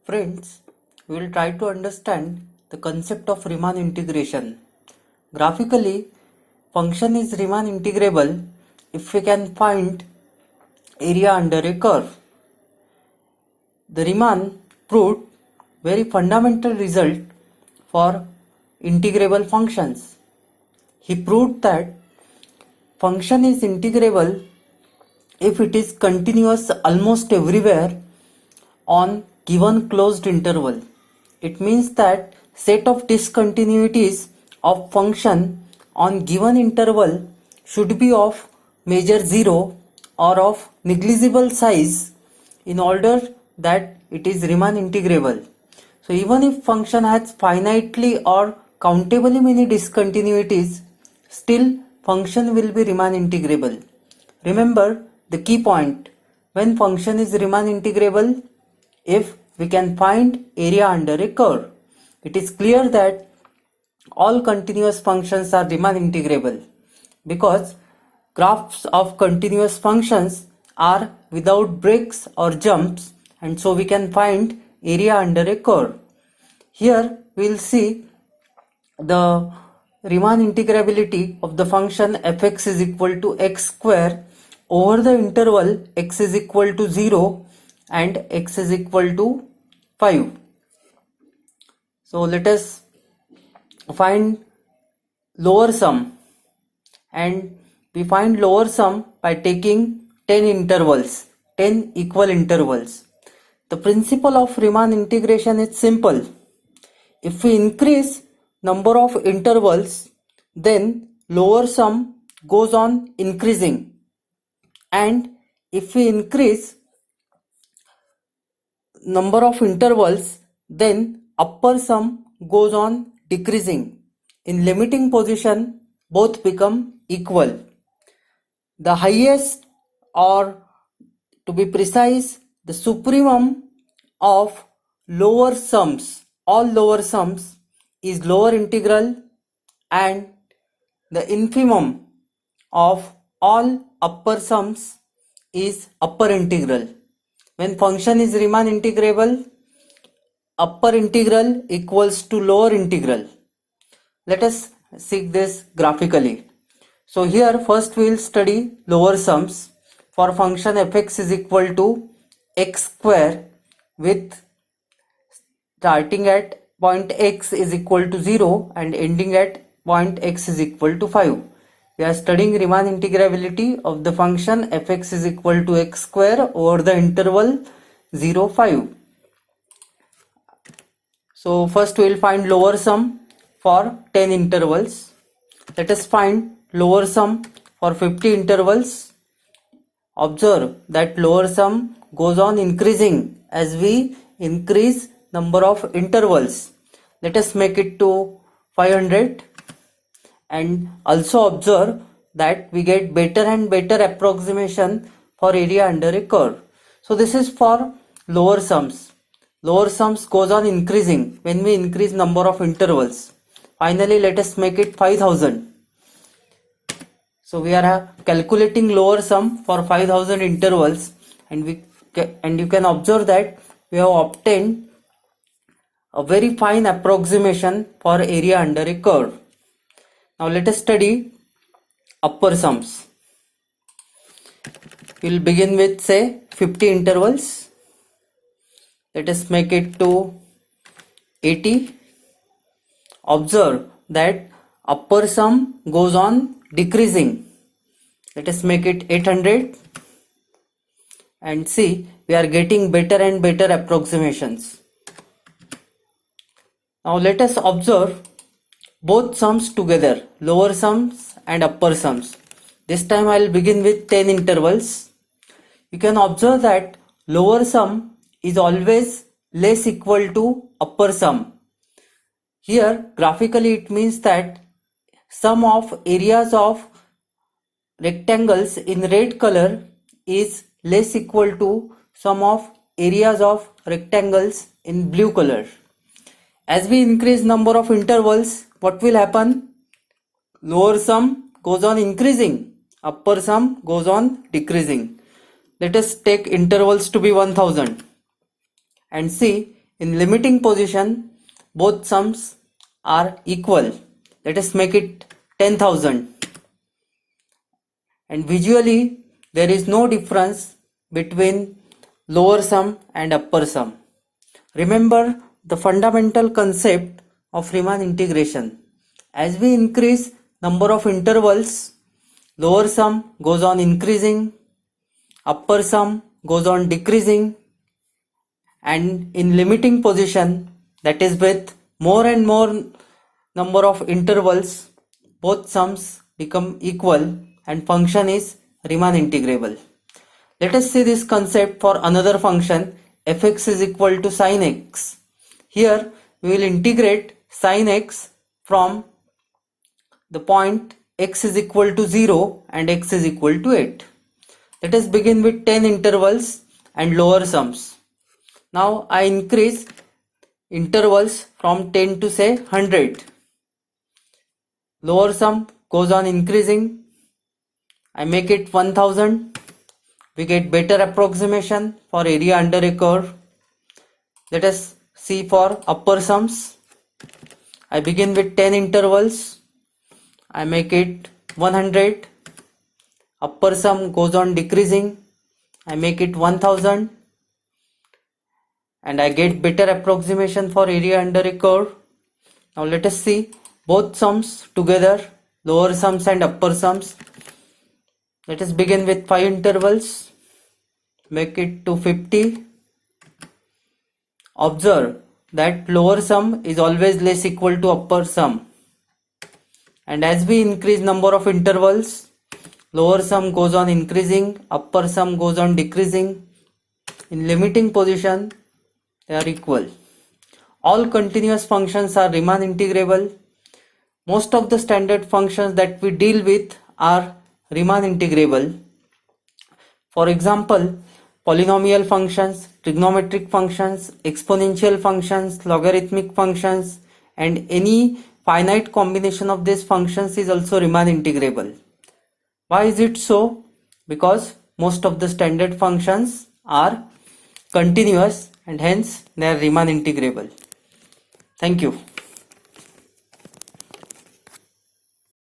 Friends, we will try to understand the concept of Riemann integration. Graphically, function is Riemann integrable if we can find area under a curve. The Riemann proved very fundamental result for integrable functions. He proved that function is integrable if it is continuous almost everywhere on given closed interval. It means that set of discontinuities of function on given interval should be of measure 0 or of negligible size in order that it is Riemann integrable. So even if function has finitely or countably many discontinuities, still function will be Riemann integrable. Remember the key point: when function is Riemann integrable, if we can find area under a curve. It is clear that all continuous functions are Riemann integrable because graphs of continuous functions are without breaks or jumps, and so we can find area under a curve. Here we will see the Riemann integrability of the function fx is equal to x square over the interval x is equal to 0 and x is equal to 5. So let us find lower sum, and we find lower sum by taking 10 intervals, 10 equal intervals. The principle of Riemann integration is simple. If we increase number of intervals, then lower sum goes on increasing, and if we increase number of intervals, then upper sum goes on decreasing. In limiting position, both become equal. The highest, or to be precise, the supremum of lower sums, all lower sums, is lower integral, and the infimum of all upper sums is upper integral. When function is Riemann integrable, upper integral equals to lower integral. Let us see this graphically. So here first we will study lower sums for function fx is equal to x square with starting at point x is equal to 0 and ending at point x is equal to 5. We are studying Riemann integrability of the function fx is equal to x square over the interval 0, 5. So first we will find lower sum for 10 intervals. Let us find lower sum for 50 intervals. Observe that lower sum goes on increasing as we increase number of intervals. Let us make it to 500. And also observe that we get better and better approximation for area under a curve. So this is for lower sums. Lower sums goes on increasing when we increase number of intervals. Finally, let us make it 5000. So we are calculating lower sum for 5000 intervals, and you can observe that we have obtained a very fine approximation for area under a curve. Now let us study upper sums. We will begin with say 50 intervals. Let us make it to 80. Observe that upper sum goes on decreasing. Let us make it 800, and see we are getting better and better approximations. Now let us observe both sums together, lower sums and upper sums. This time I will begin with 10 intervals. You can observe that lower sum is always less equal to upper sum. Here graphically it means that sum of areas of rectangles in red color is less equal to sum of areas of rectangles in blue color. As we increase number of intervals, what will happen? Lower sum goes on increasing, upper sum goes on decreasing. Let us take intervals to be 1000 and see In limiting position, both sums are equal. Let us make it 10,000. And visually, there is no difference between lower sum and upper sum. Remember the fundamental concept of Riemann integration. As we increase number of intervals, lower sum goes on increasing, upper sum goes on decreasing, and in limiting position, that is with more and more number of intervals, both sums become equal and function is Riemann integrable. Let us see this concept for another function fx is equal to sin x. Here we will integrate sin x from the point x is equal to 0 and x is equal to 8. Let us begin with 10 intervals and lower sums. Now I increase intervals from 10 to say 100. Lower sum goes on increasing. I make it 1000. We get better approximation for area under a curve. Let us see for upper sums. I begin with 10 intervals. I make it 100. Upper sum goes on decreasing. I make it 1000. And I get better approximation for area under a curve. Now let us see both sums together, lower sums and upper sums. Let us begin with 5 intervals. Make it to 50. Observe that lower sum is always less equal to upper sum. And as we increase number of intervals, lower sum goes on increasing, upper sum goes on decreasing. In limiting position, they are equal. All continuous functions are Riemann integrable. Most of the standard functions that we deal with are Riemann integrable. For example, polynomial functions, trigonometric functions, exponential functions, logarithmic functions, and any finite combination of these functions is also Riemann integrable. Why is it so? Because most of the standard functions are continuous and hence they are Riemann integrable. Thank you.